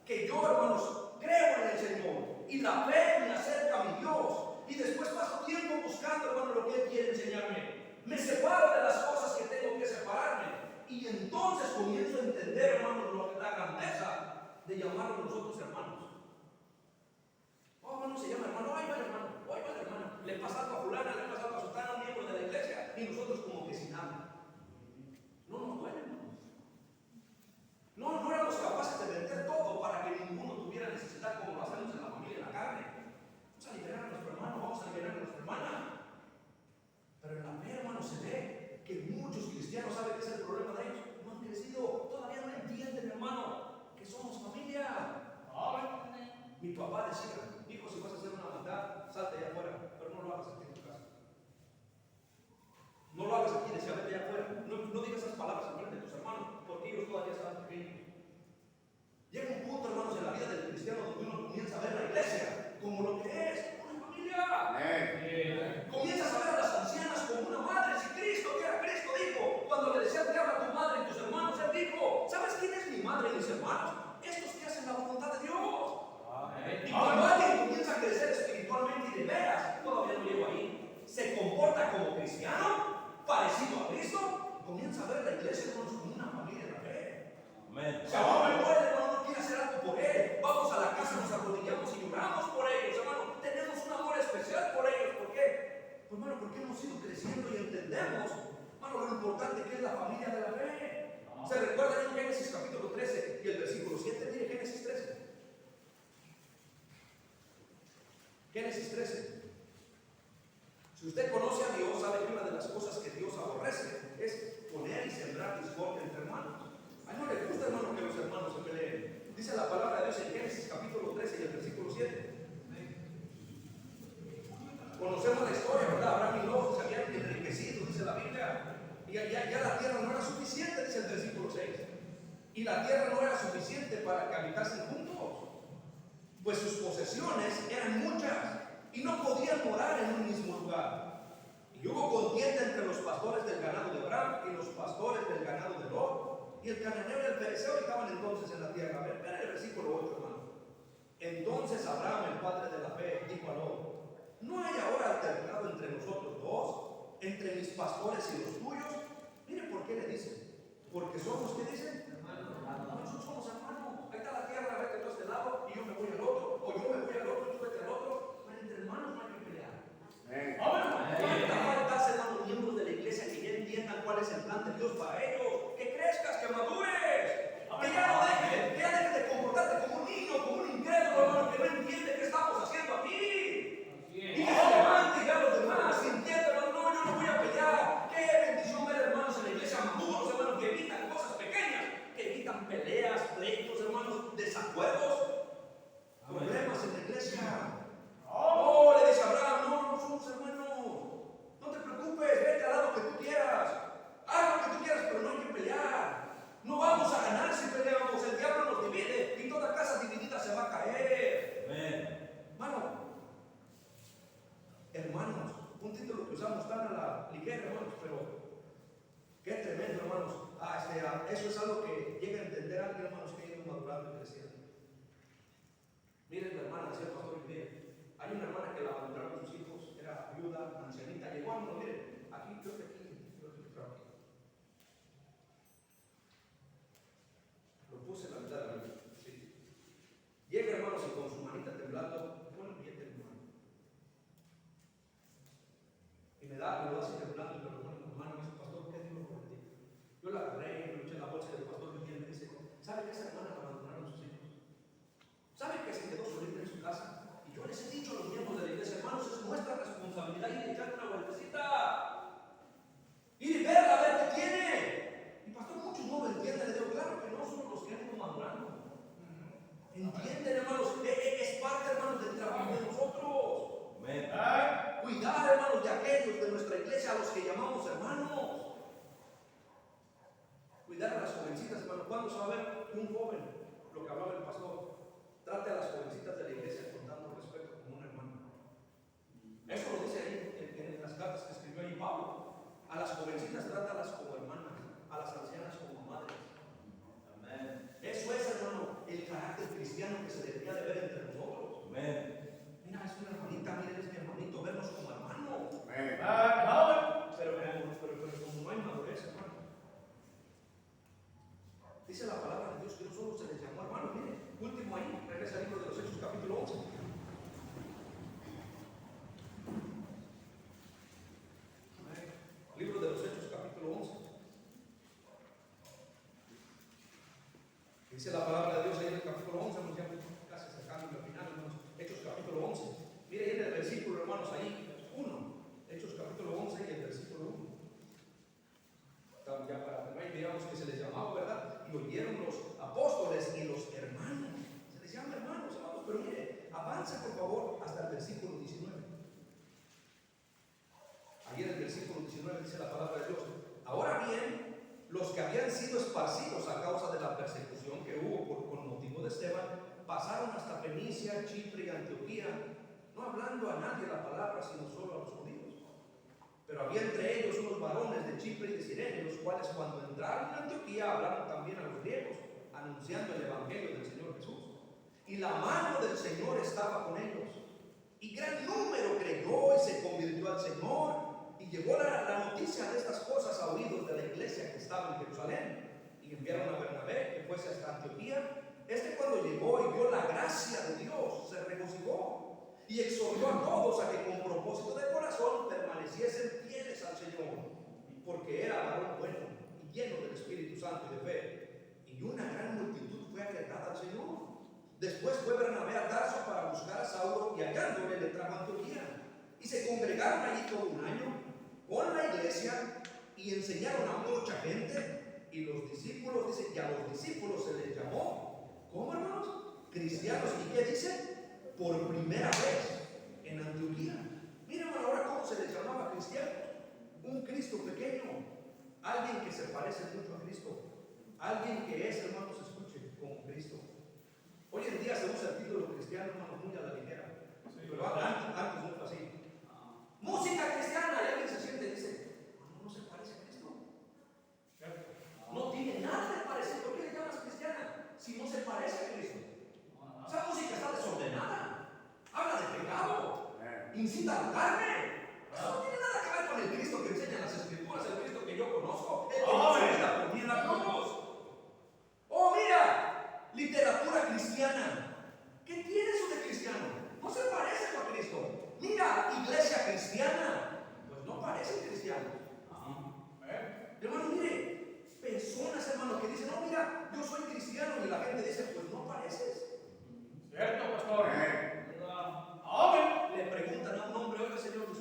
que yo, hermanos, creo en el Señor y la fe me acerca a mi Dios y después paso tiempo buscando, hermano, lo que Él quiere enseñarme, me separo de las cosas que tengo que separarme y entonces comienzo a entender, hermanos, la grandeza de llamarnos nosotros hermanos. Oh, hermano, se llama hermano, ay, vale hermano, ay, vale hermano, le pasa algo a fulana, le pasa algo a sutana, un miembro de la iglesia y nosotros como que sin nada. No nos duele, hermano. No éramos capaces de vender todo para que ninguno tuviera necesidad como lo hacemos en la familia, en la carne. Vamos a liberar a nuestro hermano, vamos a liberar a nuestra hermana. Pero en la fe, hermano, se ve que muchos cristianos saben que es el problema de ellos. No han crecido, todavía no entienden, hermano, que somos familia. Mi papá decía, hijo, si vas a hacer una maldad, salte allá afuera, pero no lo hagas aquí en tu casa. No lo hagas aquí, decía, vete allá afuera. No digas esas palabras enfrente de tus hermanos, porque ellos todavía están pequeños. Llega un punto, hermanos, en la vida del cristiano donde uno comienza a ver la iglesia como lo que es, una familia. Comienzas a ver a las ancianas como una madre. Si Cristo, que era Cristo, dijo, cuando le decía, te habla tu madre y tus hermanos, Él dijo, ¿sabes quién es mi madre y mis hermanos? Estos que hacen la voluntad de Dios. Y cuando alguien comienza a crecer espiritualmente y de veras, todavía no llego ahí, se comporta como cristiano, parecido a Cristo, comienza a ver la iglesia como una familia de la fe. Amén. Si ahora me muere, hermano, no quiere hacer algo por él, vamos a la casa, nos arrodillamos y lloramos por ellos, hermano. Tenemos un amor especial por ellos. ¿Por qué? Pues, hermano, porque hemos ido creciendo y entendemos, hermano, lo importante que es la familia de la fe. ¿Se recuerdan en Génesis capítulo 13 y el versículo 7? Mire, Génesis 13. Génesis 13. Si usted conoce a Dios, sabe que una de las cosas que Dios aborrece es poner y sembrar discordia entre hermanos. A él no le gusta, hermano, que los hermanos se peleen. Dice la palabra de Dios en Génesis capítulo 13 y el versículo 7. Conocemos la historia, ¿verdad? Abraham y Lot se habían enriquecido, dice la Biblia. Y ya la tierra no era suficiente, dice el versículo 6. Y la tierra no era suficiente para que habitasen juntos, pues sus posesiones eran muchas y no podían morar en un mismo lugar. Y hubo contienda entre los pastores del ganado de Abraham y los pastores del ganado de Lot. Y el cananeo y el fereceo estaban entonces en la tierra. A ver, ven el versículo 8, hermano. Entonces Abraham, el padre de la fe, dijo a Lot: ¿no hay ahora altercado entre nosotros dos, entre mis pastores y los tuyos? Miren por qué le dicen. Porque somos, ¿qué dicen? Hermanos. Nosotros somos hermanos. Ahí está la tierra, vete tú a este lado y yo me voy al otro. O yo me voy al otro y tú vete al otro. Bueno, entre hermanos no hay que pelear. ¿Cuánta falta, hermanos, miembros de la iglesia que ya entiendan cuál es el plan de Dios para ellos? Que crezcas, que madures. Que ya no dejes de comportarte como un niño, como un incrédulo, hermano, que no entiende qué estamos haciendo aquí. Y que se levante y vea a los demás y entienda, hermano, no, yo no voy a pelear. Qué bendición ver hermanos en la iglesia maduros, hermanos, eso es algo que llega a entender a alguien, hermanos, que ha ido madurando y creciendo. Miren la hermana, decía el pastor hoy día, hay una hermana que la abandonaron sus hijos, era viuda, ancianita, llegó a uno, miren, aquí, creo que aquí. Lo puse en la mitad de la Biblia, sí. Llega, hermanos, y con su manita temblando, pone el billete en mi mano. Y me lo da así temblando y me lo pone en la mano y me dice, pastor, ¿qué Dios lo bendiga? Yo la agarré, me lo eché en la bolsa del pastor y me dice, ¿sabe que esa hermana la abandonaron sus hijos? ¿Sabe que se quedó solita en su casa? Y yo les he dicho a los miembros de la iglesia, hermanos, es nuestra responsabilidad ir a echarle una vueltecita. Ir y verla, a ver qué tiene. Y pastor, muchos no lo entienden. Le digo, claro que no, somos los que han ido madurando. ¿Entienden, hermanos? Es parte, hermanos, del trabajo de nosotros. Cuidar, hermanos, de aquellos de nuestra iglesia a los que llamamos hermanos. Cuidar a las jovencitas, hermanos. ¿Cuándo se va a ver un joven? Lo que hablaba el pastor. Trate a las jovencitas de la iglesia con tanto respeto como un hermano. Eso lo dice ahí en las cartas que escribió ahí Pablo. A las jovencitas trátalas como hermanas, a las ancianas como madres. Amén. Eso es, hermano, el carácter cristiano que se debería de ver entre nosotros. Amén. Mira, es una hermanita, mira, es mi hermanito, vernos como hermanos. Pero como no hay madurez, hermano. Dice la palabra de Dios que no solo se les llamó hermanos. Mire, último ahí, regresa al libro de los Hechos, capítulo 11. Libro de los Hechos, capítulo 11. Dice la palabra de Dios ahí en el capítulo 11, nos ya casi acercando al final, hermanos. Hechos, capítulo 11. Mire ahí en el versículo, hermanos, ahí, 1. Hechos, capítulo 11 y el versículo 1. Ya para terminar, miramos que se les llamaba, ¿verdad? Y oyeron los apóstoles y los hermanos. Se les llama hermanos, pero mire, avance por favor hasta el versículo 19. Ahí en el versículo 19 dice la palabra de Dios. Ahora bien, los que habían sido esparcidos a causa de la persecución que hubo con motivo de Esteban, pasaron hasta Fenicia, Chipre y Antioquía, no hablando a nadie la palabra, sino solo a los judíos. Pero había entre ellos unos varones de Chipre y de Cirene, los cuales cuando entraron en Antioquía hablaron también a los griegos, anunciando el evangelio del Señor Jesús. Y la mano del Señor estaba con ellos. Y gran número creyó y se convirtió al Señor. Y llegó la noticia de estas cosas a oídos de la iglesia que estaba en Jerusalén. Y enviaron a Bernabé que fuese hasta Antioquía. Cuando llegó y vio la gracia de Dios, se regocijó y exhortó a todos a que con propósito de corazón permaneciesen fieles al Señor, porque era varón bueno y lleno del Espíritu Santo y de fe. Y una gran multitud fue agregada al Señor. Después fue Bernabé a Tarso para buscar a Saulo, y hallándole le trajo a Antioquía. Y se congregaron allí todo un año con la iglesia y enseñaron a mucha gente. Y los discípulos, dice, y a los discípulos se les llamó, ¿cómo, hermanos? Cristianos. ¿Y qué dice? Por primera vez en Antioquía. Miren ahora cómo se les llamaba cristianos. Un Cristo pequeño, alguien que se parece mucho a Cristo, alguien que es, hermanos, escuche, como Cristo. Hoy en día se usa el título cristiano, hermanos, muy a la ligera. Sí, pero antes no fue así. Música cristiana, y alguien se siente y dice, no se parece a Cristo. No tiene nada de parecido. ¿Por qué le llamas cristiana si no se parece a Cristo? Esa música está desordenada, habla de pecado, incita a la carne. Eso no tiene nada que ver con el Cristo que enseñan las Escrituras, el Cristo que yo conozco, el que nos vida por mí en la cruz. Oh, mira, literatura cristiana. ¿Qué tiene eso de cristiano? No se parece a Cristo. Mira, iglesia cristiana. Pues no parecen cristianos. Hermano, mire, personas, hermano, que dicen, no, mira, yo soy cristiano, y la gente dice, pues no pareces. ¿Cierto, pastor? Le preguntan a un hombre, oiga, Señor,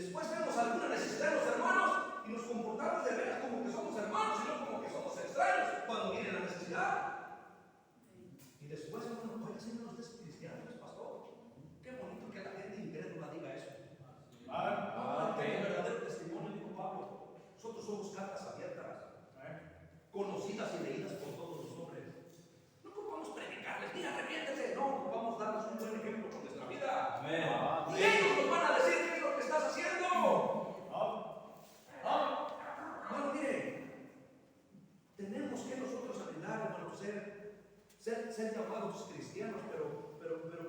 después vemos alguna necesidad de los hermanos y nos comportamos de veras como que somos hermanos y no como que somos extraños cuando viene la necesidad. Y después, hermano, oye, Señor, usted es cristiano, es pastor. Qué bonito que la gente incrédula diga eso. Tengo verdadero testimonio, dijo Pablo. Nosotros somos cartas abiertas, conocidas y leídas por todos los hombres. No ocupamos predicarles, mira, arrepiéntete. No, ocupamos darles un buen ejemplo con nuestra vida. Y ellos nos van a decir qué es lo que estás haciendo. Bueno, mire, tenemos que nosotros anhelar, hermano, ser llamados cristianos, pero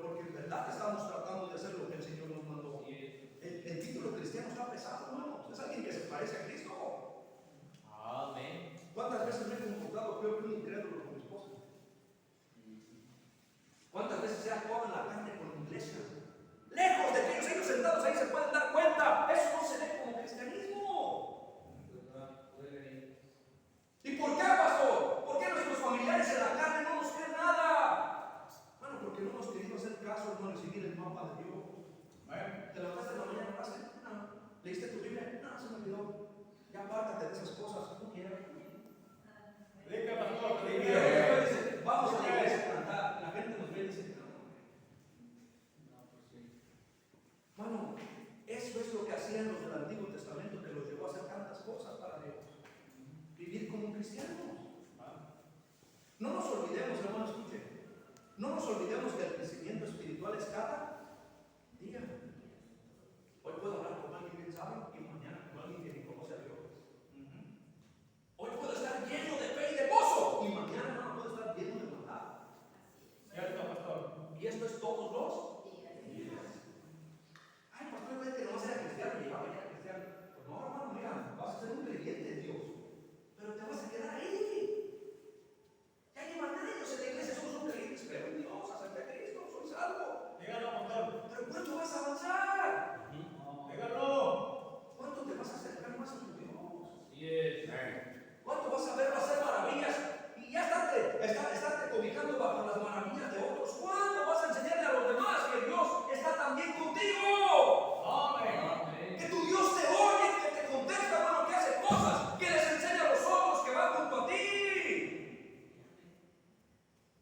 porque en verdad estamos tratando de hacer lo que el Señor nos mandó. El título cristiano está pesado, hermano. Es alguien que se parece a Cristo. Amén. ¿Cuántas veces me he comportado peor que un incrédulo con mi esposa? ¿Cuántas veces se ha actuado en la carne con la iglesia? Lejos de que ellos sentados ahí se pueden dar cuenta. Eso no se ve como cristianismo. ¿Y por qué, pastor? ¿Por qué nuestros familiares en la carne no nos creen nada? Bueno, porque no hemos querido hacer caso, hermano, y seguir el mapa de Dios. Te levantaste en la mañana, no. ¿Leíste tu Biblia? No, se me olvidó. Ya apártate de esas cosas. No quiero. Vamos a la iglesia a cantar. La gente nos ve y dice, no. Mano, eso es lo que hacían los del Antiguo Testamento, que los llevó a hacer tantas cosas para Dios. Vivir como cristianos. No nos olvidemos, hermano, escuchen. No nos olvidemos que el crecimiento espiritual es cada día. Hoy puedo hablar con alguien bien sabio y mañana con alguien que ni conoce a Dios. Hoy puedo estar lleno de fe y de gozo y mañana, hermano, puedo estar lleno de maldad. ¿Cierto, pastor? Y esto es todos los días. Ay, pastor, yo que no vas a ser cristiano y llegaba a cristiano. Pues no, hermano, mira, vas a ser un creyente de Dios, pero te vas a quedar ahí. Ya llevan años en la iglesia, somos un creyente, pero en Dios, acepté a Cristo, soy salvo. Dígalo, pastor. Pero ¿cuánto vas a avanzar? Dígalo. ¿Cuánto te vas a acercar más a tu Dios? Sí es. ¿Cuánto vas a ver hacer maravillas? Y ya estarte cobijando bajo las maravillas de otros. ¿Cuándo vas a enseñarle a los demás que Dios está también contigo? Amén. Que tu Dios te oye, que te contesta, hermano, que hace cosas, que les enseña a los otros, que va junto a ti.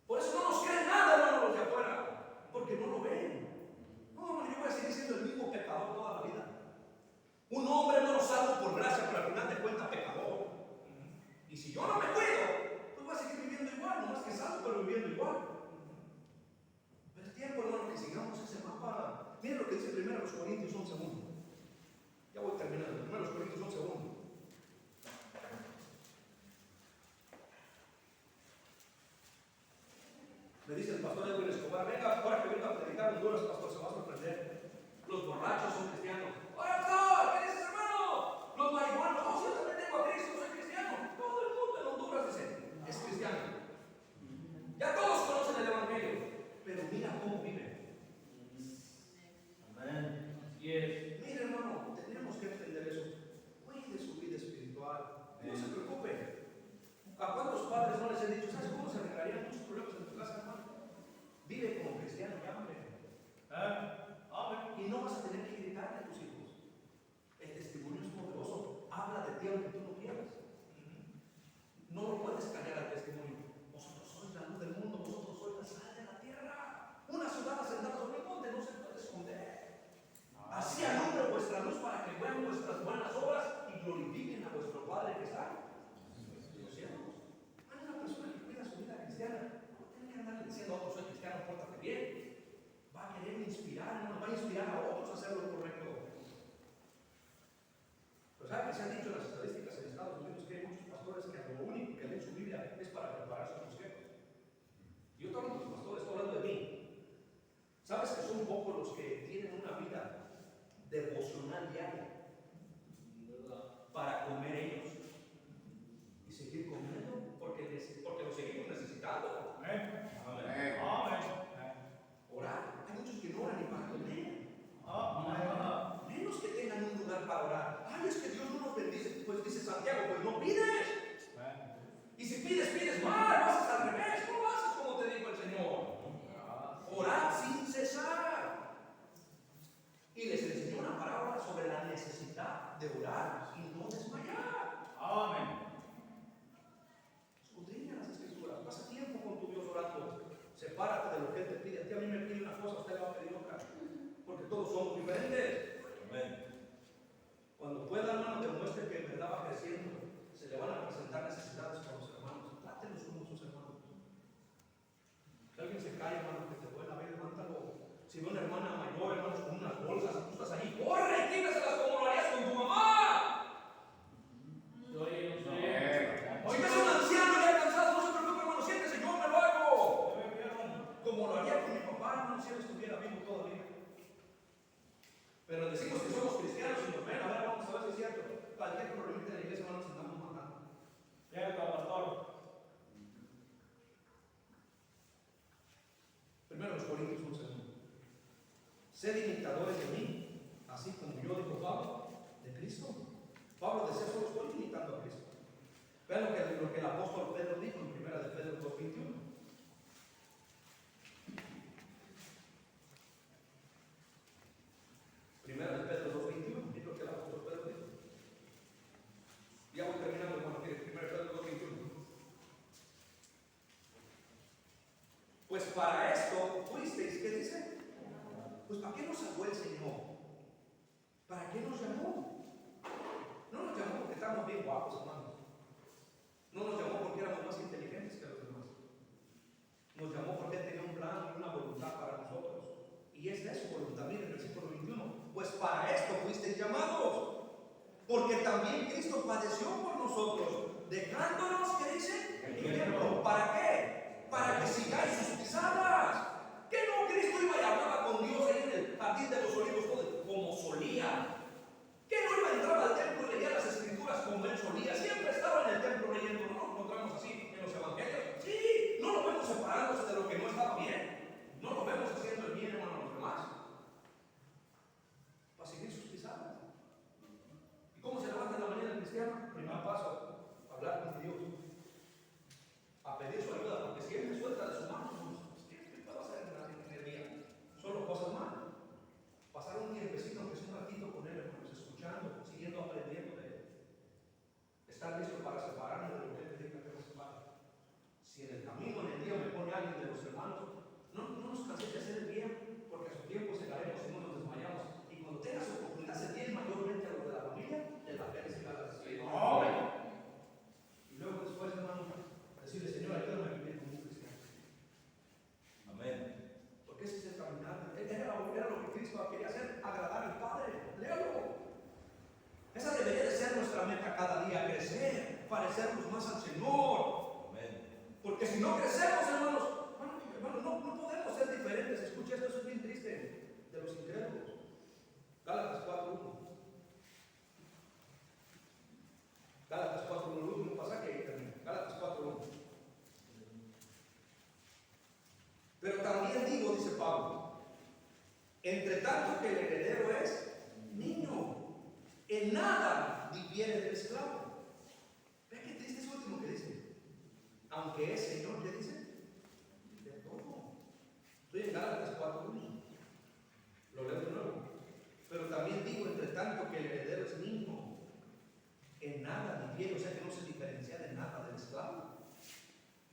Por eso no nos creen nada, hermano, los de afuera, porque no lo ven. No, hermano, yo voy a seguir siendo el mismo pecador toda la vida. Un hombre, hermano, salvo por gracia, pero al final de cuentas pecador. Y si yo no me cuido, pues voy a seguir viviendo igual, no más que salvo, pero viviendo igual. Pero es tiempo, hermano, que sigamos ese mapa. Miren lo que dice 1 Corintios 11:1. Ya voy terminando. 1 Corintios 11:1. Me dice el pastor Edwin Escobar, venga, ahora que venga a predicar Honduras, pastor, se va a sorprender. Los borrachos son cristianos. ¡Hola, pastor! ¿Qué dices, hermano? Los marihuanos, oh, yo también tengo a Cristo, soy cristiano. Todo el mundo en Honduras dice, es cristiano. Ya todos conocen el Evangelio, pero mira cómo viven. Amén. Así es. Mira, hermano, tenemos que entender eso. Cuide su vida espiritual. No se preocupe. ¿A cuántos padres no les he dicho, sabes cómo se arreglarían muchos problemas en tu casa, hermano? Vive como cristiano, llámame. Y no vas a tener que gritarle a tus hijos. El testimonio es poderoso. Habla de ti aunque tú no quieras. No lo puedes callar al testimonio. Vosotros sois la luz del mundo, vosotros sois la sal de la tierra. Una ciudad asentada sobre un monte no se puede esconder. Así alumbre vuestra luz para que vean vuestras buenas obras y glorifiquen a vuestro Padre que está en los cielos. Hay una persona que cuida su vida cristiana. No tiene que andar diciendo a otros, soy cristiano, pórtate bien. Va a querer inspirar, no va a inspirar a otros a hacer lo correcto. Pues ¿saben que se han dicho en las estadísticas en Estados Unidos que hay muchos pastores que lo único que leen su Biblia es para prepararse a sus jefes? Yo estoy hablando de los pastores, estoy hablando de mí. ¿Sabes que son pocos los que tienen una vida devocional diaria para comer ellos y seguir comiendo? Porque lo seguimos necesitando. Amén. Amén. Orar. Hay muchos que no oran ni para comer. Menos que tengan un lugar para orar. Ay, es que Dios no nos bendice. Pues dice Santiago, pues no pides. Y si pides mal, lo haces al revés. No lo haces como te dijo el Señor. Orad sin cesar. Y les enseñó una parábola sobre la necesidad de orar y no desmayar. Amén. Escudriña las escrituras, pasa tiempo con tu Dios orando. Sepárate de lo que Él te pide. A ti, a mí me pide una cosa, a usted le va a pedir otra. Porque todos somos diferentes. Amén. Cuando pueda, hermano, demuestre que en verdad va creciendo. Se le van a presentar necesidades con los hermanos. Trátelos como sus hermanos. Si alguien se cae, hermano, que te duela, ve, levántalo. Si ve una hermana mayor, hermanos, con unas bolsas, y tú estás ahí, corre y quítaselas como lo harías con tu mamá. Ahorita es un anciano ya cansado, no se preocupe, hermano, siéntese, yo me lo hago. Como lo haría con mi papá, hermano, si él estuviera vivo todavía. Pero decimos que somos cristianos y nos ven, a ver, vamos a ver si es cierto. Cualquier problemita de la iglesia, hermanos, andamos matando. Cierto, pastor. Primero los Corintios 11. Sed imitadores de mí, así como yo, dijo Pablo, de Cristo. Pablo decía, solo estoy imitando a Cristo. Vean lo que el apóstol Pedro dijo en 1 de Pedro 2:21. Primera de Pedro 2:21, es lo que el apóstol Pedro dijo. Ya voy terminando, hermano, que 1 de Pedro 2:21. Pues para esto fuisteis, ¿qué dice? Pues ¿para qué nos salvó el Señor? ¿Para qué nos llamó? No nos llamó porque estamos bien guapos, hermanos. No nos llamó porque éramos más inteligentes que los demás. Nos llamó porque Él tenía un plan y una voluntad para nosotros. Y es de su voluntad. Miren el versículo 21. Pues para esto fuisteis llamados. Porque también Cristo padeció por nosotros, dejándonos, ¿qué dice? Ejemplo. ¿Para qué? Para que sigáis sus pisadas. ¿Que no Cristo iba y hablaba con Dios ahí en el jardín de los olivos como solía? ¿Que no iba a entrar al templo y leía las escrituras como él solía? Siempre estaba en el templo leyendo. ¿No lo encontramos así en los evangelios? Sí, no lo vemos separándose de lo que no estaba bien. No lo vemos haciendo el bien, hermano, a los demás. Para seguir sus pisadas. ¿Y cómo se levanta en la mañana el cristiano? Primer paso, hablar con Dios. A pedir su ayuda, porque si Él me suelta de su mano, ¿qué puedo hacer en el día? Solo cosas malas. Pasar un tiempecito, aunque sea un ratito con Él, hermanos, escuchando, siguiendo, aprendiendo de Él. Estar listo para separarme de lo que Él me diga que me separe. Si en el camino, en el día, me pone alguien de los hermanos, no nos cansemos de hacer el bien, porque a su tiempo llegaremos y no nos desmayamos. Y cuando tengas oportunidad de hacer bien mayormente a los de la familia, te la pena llegar a decir. Y luego después, hermano, decirle, Señor, ayúdame a vivir como un cristiano. Amén. Porque ese es el caminar. Era lo que Cristo quería hacer, agradar al Padre. Léalo. Esa debería de ser nuestra meta cada día, crecer, parecernos más al Señor. Amén. Porque si no crecemos, hermanos, no podemos ser diferentes. Escucha, esto es bien triste de los incrédulos. Gálatas 4:1. Gálatas 4:1, el último pasaje ahí termina. Gálatas 4:1. Pero también digo, dice Pablo, entre tanto que el heredero es niño, en nada difiere del esclavo. Ve qué triste es lo último que dice. Aunque es Señor, ¿qué dice? De todo. Estoy en Gálatas 4:1. Lo leo de nuevo. Pero también digo, entre tanto que el heredero es niño, en nada difiere, o sea que no se diferencia de nada del esclavo.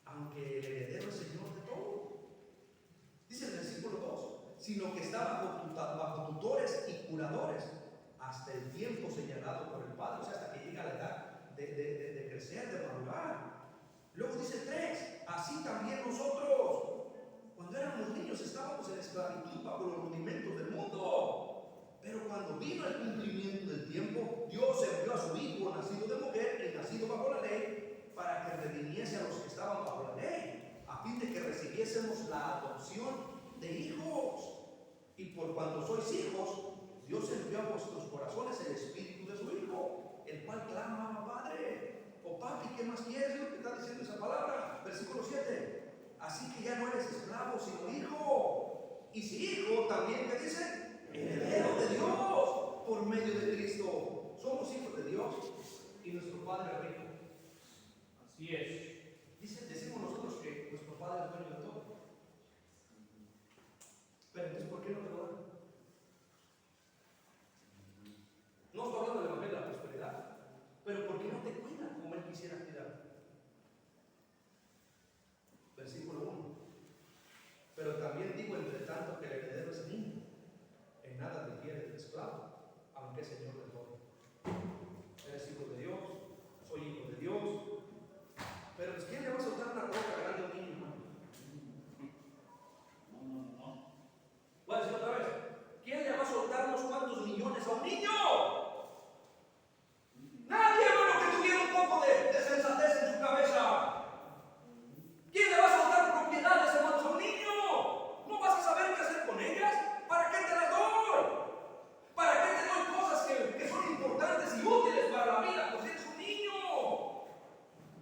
Aunque el heredero es Señor de todo. Dice el versículo 2, sino que está bajo tutores y curadores hasta el tiempo señalado por el Padre, o sea, hasta que llega la edad de crecer, de madurar. Luego dice 3, así también nosotros, cuando éramos niños, estábamos en esclavitud bajo los rudimentos del mundo. Pero cuando vino el cumplimiento del tiempo, Dios envió a su Hijo, nacido de mujer y nacido bajo la ley, para que redimiese a los que estaban bajo la ley, a fin de que recibiésemos la adopción de hijos. Y por cuanto sois hijos, Dios envió a vuestros corazones el espíritu de su Hijo, el cual clama, Padre, o papi, ¿qué más quieres? Es lo que está diciendo esa palabra. Versículo 7. Así que ya no eres esclavo, sino hijo. Y si hijo, también, ¿qué dice? Heredero de Dios, por medio de Cristo. Somos hijos de Dios y nuestro Padre es rico. Así es. Decimos nosotros que nuestro Padre es dueño de todo. Pero entonces, ¿por qué no te lo dan? No estoy hablando del Evangelio de la quisiera cuidar. Versículo 1. Pero también digo, entre tanto, que el heredero es niño, en nada difiere del esclavo, aunque es señor de todo. Eres hijo de Dios, soy hijo de Dios. Pero pues, ¿quién le va a soltar una roca grande a un niño, hermano? No. Voy a decir otra vez. ¿Quién le va a soltar unos cuantos millones a un niño? Nadie, hermano, que tuviera un poco de sensatez en su cabeza. ¿Quién le va a soltar propiedades, hermanos, a un niño? ¿No vas a saber qué hacer con ellas? ¿Para qué te las doy? ¿Para qué te doy cosas que son importantes y útiles para la vida? Pues eres un niño.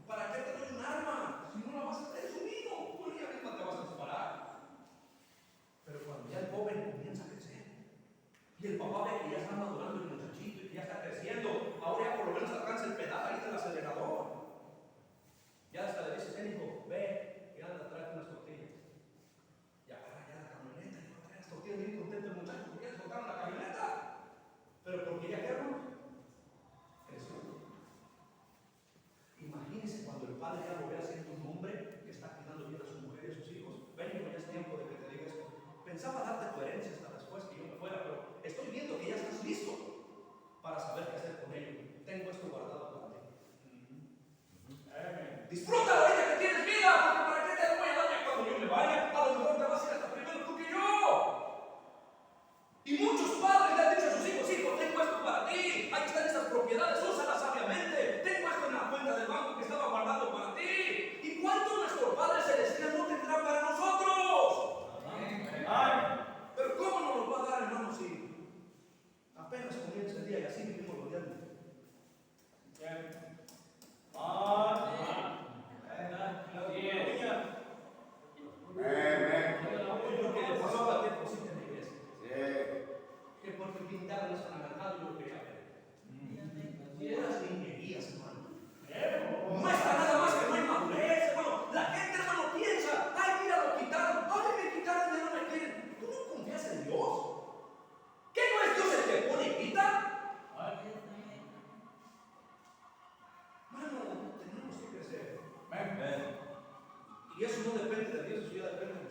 ¿Para qué te doy un arma? Si no la vas a hacer, eres un niño. Tú ya misma te vas a disparar. Pero cuando ya el joven comienza a crecer y el papá ve que ya está madurando el muchachito y que ya está creciendo, ahora ya por lo menos alcanza el pedal ahí del acelerador. Ya hasta le dices, hijo, ve y anda, tráete unas tortillas. Y agarra ya la camioneta y va a traer las tortillas bien contento el muchacho porque ya le soltaron la camioneta. Pero porque ya quedamos, creció. Imagínense cuando el padre ya lo ve haciendo un hombre que está cuidando bien a su mujer y a sus hijos. Ven, hijo, ya es tiempo de que te diga esto. Pensaba darte tu herencia hasta después que yo me fuera, pero estoy viendo que ya estás listo para saber qué hacer con ello. Tengo esto guardado para ti. Disfrútalo ahorita que tienes vida, porque para qué te voy a dar ya cuando yo me vaya. A lo mejor te vas a ir hasta primero tú que yo. Y muchos padres le han dicho a sus hijos, hijo, tengo esto para ti, ahí están esas propiedades, úsalas sabiamente, tengo esto en la cuenta del banco que estaba guardado para ti. ¿Y cuánto nuestro Padre Celestial no tendrá para nosotros? Ay, pero ¿cómo nos lo va a dar, hermano, si apenas comienza el día y así vivimos los días? Porque le pasó a cualquier cosita en la iglesia. Que porque pintaron eso anaranjado y yo lo quería ver. Puras niñerías, hermano. Muestra nada más que no hay madurez, hermano. La gente, hermano, piensa, ay, mira, lo quitaron, ay, me quitaron y no me quieren. ¿Tú no confías en Dios? ¿Qué no es Dios el que pone y quita? Hermano, tenemos que crecer. Y eso no depende de Dios, eso ya depende de